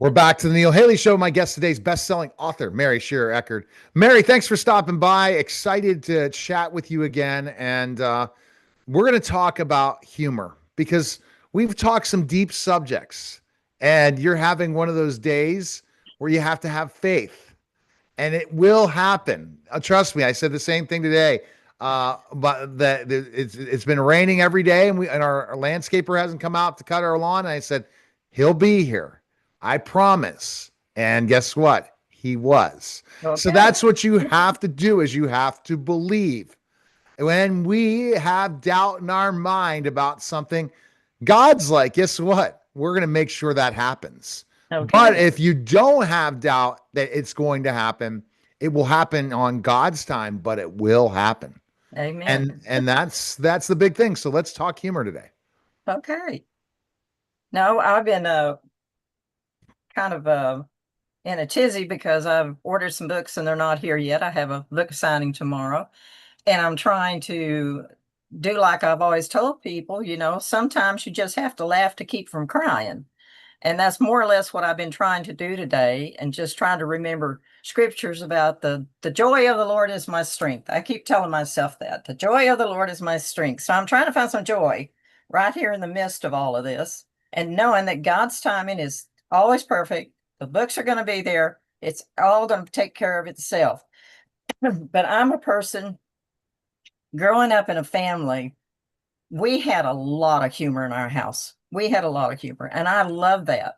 We're back to the Neil Haley Show. My guest today is best-selling author Mary Shearer Eckert. Mary, thanks for stopping by. Excited to chat with you again, and we're going to talk about humor because we've talked some deep subjects, and you're having one of those days where you have to have faith, and it will happen. Trust me, I said the same thing today. But it's been raining every day, and our landscaper hasn't come out to cut our lawn. And I said he'll be here, I promise. And guess what? He was. So Okay. that's what you have to do: is you have to believe. When we have doubt in our mind about something, God's like, guess what? We're going to make sure that happens. But Okay. if you don't have doubt that it's going to happen, it will happen on God's time, but it will happen. Amen. And that's the big thing. So let's talk humor today. Okay. No, I've been kind of in a tizzy because I've ordered some books and they're not here yet. I have a book signing tomorrow, and I'm trying to do like I've always told people, sometimes you just have to laugh to keep from crying. And that's more or less what I've been trying to do today, and just trying to remember scriptures about the joy of the Lord is my strength. I keep telling myself that the joy of the Lord is my strength. So I'm trying to find some joy right here in the midst of all of this, and knowing that God's timing is always perfect. The books are going to be there. It's all going to take care of itself. But I'm a person growing up in a family. We had a lot of humor in our house. We had a lot of humor, and I love that.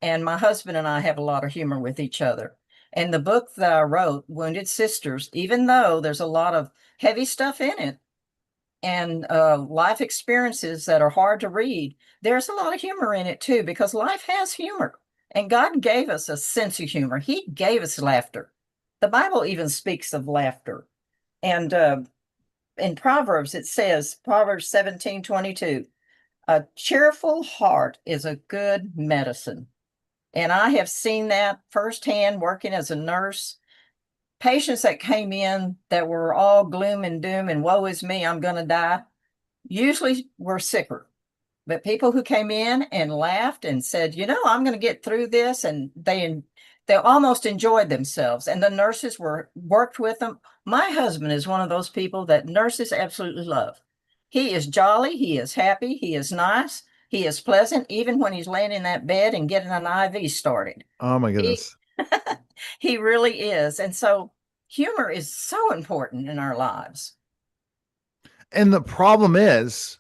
And my husband and I have a lot of humor with each other. And the book that I wrote, Wounded Sisters, even though there's a lot of heavy stuff in it and life experiences that are hard to read, there's a lot of humor in it too, because life has humor. And God gave us a sense of humor. He gave us laughter. The Bible even speaks of laughter. And in Proverbs, it says, Proverbs 17:22, a cheerful heart is a good medicine. And I have seen that firsthand working as a nurse. Patients that came in that were all gloom and doom and woe is me, I'm going to die, usually were sicker. But people who came in and laughed and said, I'm going to get through this, and they almost enjoyed themselves. And the nurses worked with them. My husband is one of those people that nurses absolutely love. He is jolly, he is happy, he is nice, he is pleasant, even when he's laying in that bed and getting an IV started. Oh my He goodness. he really is. And so humor is so important in our lives. And the problem is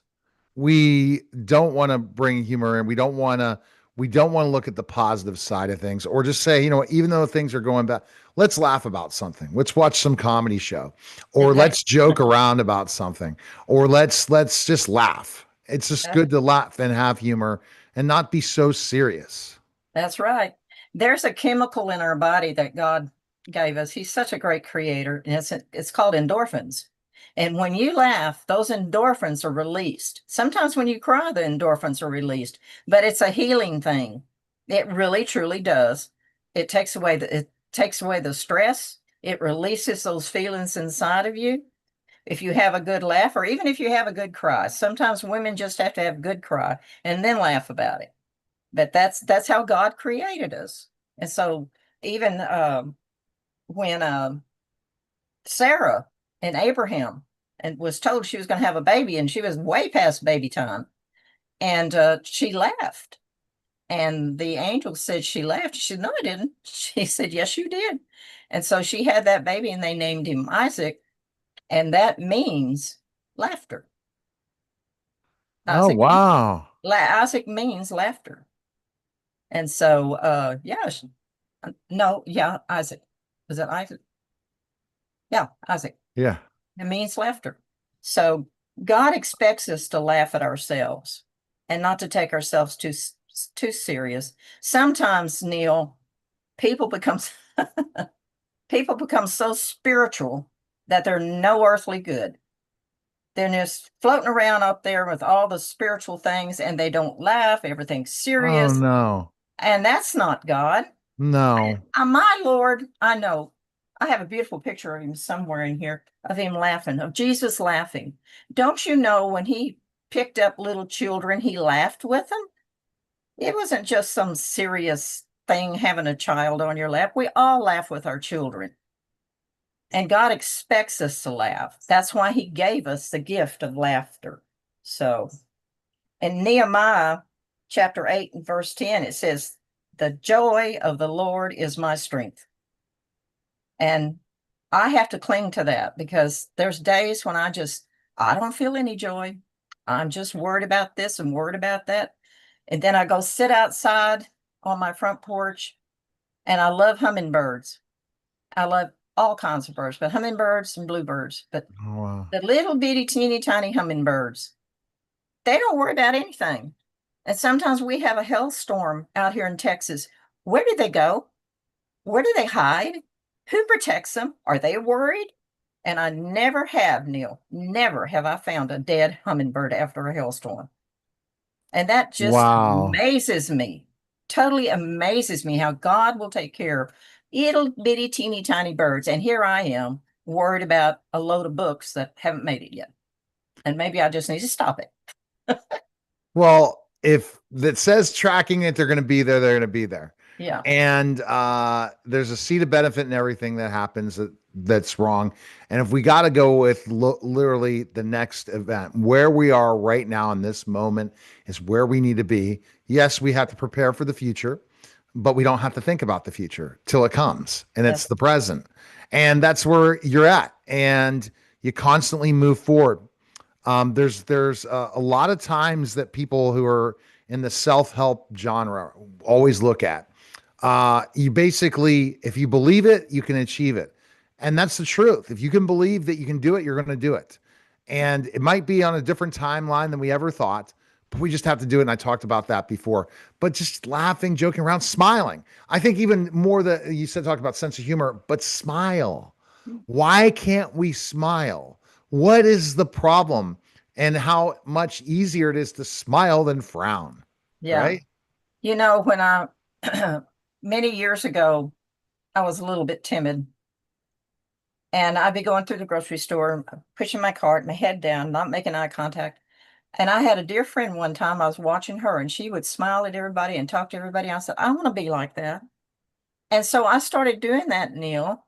we don't want to bring humor in. We don't want to look at the positive side of things, or just say, even though things are going bad, let's laugh about something. Let's watch some comedy show, or let's joke around about something, or let's just laugh. It's just good to laugh and have humor and not be so serious. That's right. There's a chemical in our body that God gave us. He's such a great creator, and it's called endorphins. And when you laugh, those endorphins are released. Sometimes when you cry, the endorphins are released, but it's a healing thing. It really truly does. It takes away the stress. It releases those feelings inside of you. If you have a good laugh, or even if you have a good cry, sometimes women just have to have a good cry and then laugh about it. But that's how God created us. And so even when Sarah and Abraham and was told she was going to have a baby, and she was way past baby time, and she laughed. And the angel said she laughed. She said, "No, I didn't." She said, "Yes, you did." And so she had that baby, and they named him Isaac, and that means laughter. Oh, Isaac means wow. Isaac means laughter. And so yeah, no, yeah, Isaac. Was it Isaac? Yeah, Isaac. Yeah. It means laughter. So God expects us to laugh at ourselves and not to take ourselves too serious. Sometimes, Neil, people become people become so spiritual that they're no earthly good. They're just floating around up there with all the spiritual things, and they don't laugh. Everything's Oh serious, no. and that's not God. No. My Lord, I know. I have a beautiful picture of him somewhere in here, of him laughing, of Jesus laughing. Don't you know when he picked up little children, he laughed with them? It wasn't just some serious thing having a child on your lap. We all laugh with our children. And God expects us to laugh. That's why he gave us the gift of laughter. So in Nehemiah chapter 8 and verse 10, it says, the joy of the Lord is my strength. And I have to cling to that because there's days when I don't feel any joy. I'm just worried about this and worried about that. And then I go sit outside on my front porch and I love hummingbirds. I love all kinds of birds, but hummingbirds and bluebirds. But Oh, wow. the little bitty teeny tiny hummingbirds, they don't worry about anything. And sometimes we have a hailstorm out here in Texas. Where do they go? Where do they hide? Who protects them? Are they worried? And I never have, Neil, never have I found a dead hummingbird after a hailstorm. And that just Wow. amazes me, totally amazes me how God will take care of little bitty teeny tiny birds. And here I am worried about a load of books that haven't made it yet. And maybe I just need to stop it. Well, if that says tracking it, they're going to be there, they're going to be there. Yeah, And there's a seed of benefit in everything that happens that's wrong. And if we got to go with literally the next event, where we are right now in this moment is where we need to be. Yes, we have to prepare for the future, but we don't have to think about the future till it comes, and that's it's the present. And that's where you're at. And you constantly move forward. There's a lot of times that people who are in the self-help genre always look at. You basically, if you believe it, you can achieve it, and that's the truth. If you can believe that you can do it, you're going to do it. And it might be on a different timeline than we ever thought, but we just have to do it. And I talked about that before. But just laughing, joking around, smiling. I think even more that you said, talk about sense of humor, but smile. Why can't we smile? What is the problem? And how much easier it is to smile than frown, yeah. right? You know, when I many years ago, I was a little bit timid. And I'd be going through the grocery store, pushing my cart, my head down, not making eye contact. And I had a dear friend one time, I was watching her and she would smile at everybody and talk to everybody. I said, I want to be like that. And so I started doing that, Neil.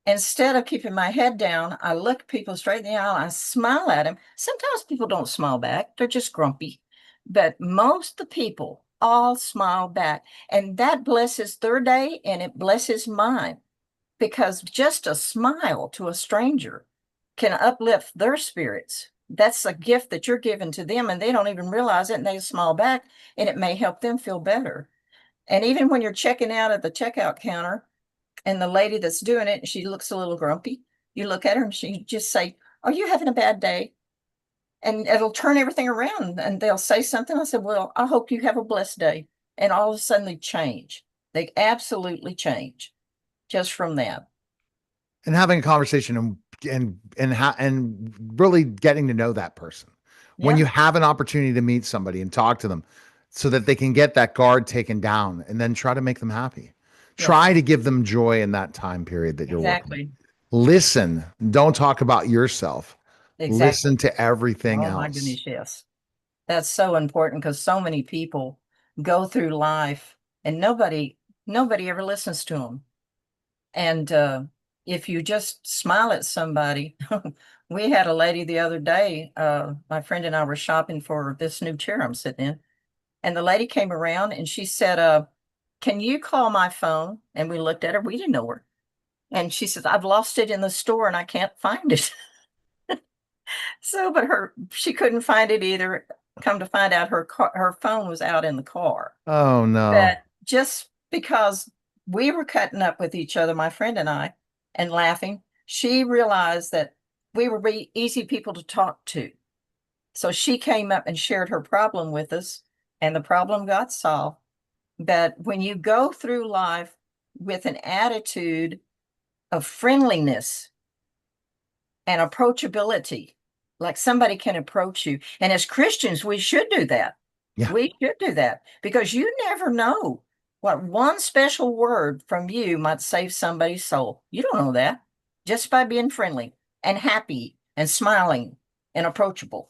Instead of keeping my head down, I look people straight in the eye, I smile at them. Sometimes people don't smile back, they're just grumpy. But most of the people all smile back. And that blesses their day and it blesses mine because just a smile to a stranger can uplift their spirits. That's a gift that you're giving to them, and they don't even realize it, and they smile back, and it may help them feel better. And even when you're checking out at the checkout counter, and the lady that's doing it, she looks a little grumpy, you look at her and she just say, are you having a bad day? And it'll turn everything around, and they'll say something. I said, well, I hope you have a blessed day. And all of a sudden they change. They absolutely change just from that. And having a conversation and really getting to know that person. When Yeah. you have an opportunity to meet somebody and talk to them so that they can get that guard taken down and then try to make them happy. Yeah. Try to give them joy in that time period that you're working. Exactly. Listen, don't talk about yourself. Exactly. Listen to everything Oh my else. goodness, yes. That's so important because so many people go through life and nobody ever listens to them. And if you just smile at somebody, we had a lady the other day, my friend and I were shopping for this new chair I'm sitting in, and the lady came around and she said, can you call my phone? And we looked at her, we didn't know her. And she says, I've lost it in the store and I can't find it. So, but she couldn't find it either. Come to find out, her phone was out in the car. Oh no. But just because we were cutting up with each other, my friend and I, and laughing, she realized that we were easy people to talk to. So she came up and shared her problem with us, and the problem got solved. But when you go through life with an attitude of friendliness and approachability, like somebody can approach you. And as Christians, we should do that. Yeah. We should do that because you never know what one special word from you might save somebody's soul. You don't know that just by being friendly and happy and smiling and approachable.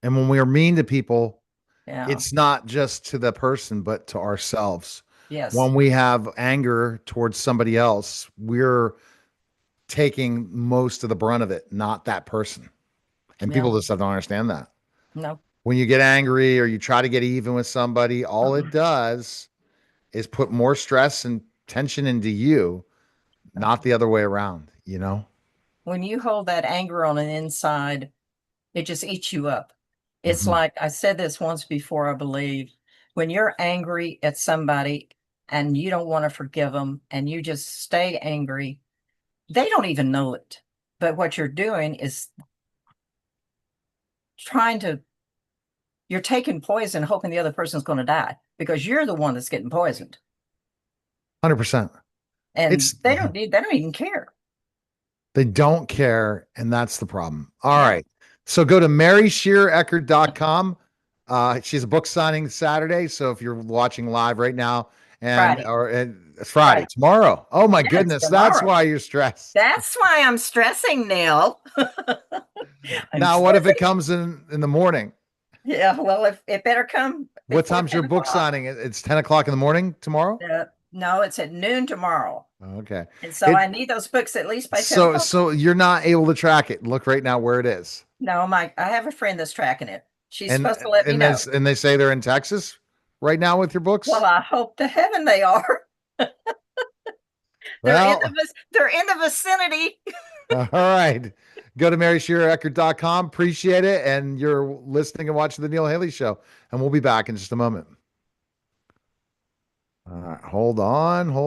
And when we are mean to people, Yeah. it's not just to the person, but to ourselves. Yes. When we have anger towards somebody else, we're taking most of the brunt of it, not that person. And Yeah. people just don't understand that. No. When you get angry or you try to get even with somebody, all it Mm-mm. does is put more stress and tension into you, not the other way around, you know? When you hold that anger on an inside, it just eats you up. It's Mhm. like I said this once before, I believe. When you're angry at somebody and you don't want to forgive them and you just stay angry, they don't even know it. But what you're doing is trying to, you're taking poison, hoping the other person's going to die because you're the one that's getting poisoned. 100%. And It's they don't even care. They don't care, and that's the problem. All No, right. So go to maryshearereckert.com. She's a book signing Saturday. So if you're watching live right now Friday. and it's Friday, Friday. tomorrow. Oh my Yes, goodness. That's tomorrow. why you're stressed. That's why I'm stressing, Neil. I'm Now, what if it stressing. comes in the morning? Yeah, well, if it better come What before time's your 10 book o'clock. signing? It's 10 o'clock in the morning tomorrow? No, it's at noon tomorrow. Okay. And so It I need those books at least by 10 so o'clock. so you're not able to track it. Look right now where it is. No, I have a friend that's tracking it. She's And supposed to let me and know. this and they say they're in Texas right now with your Well, books? I hope to heaven they are. Well, They're in the vicinity. all right. Go to maryshearereckert.com. Appreciate it. And you're listening and watching the Neil Haley Show. And we'll be back in just a moment. All right. Hold on. Hold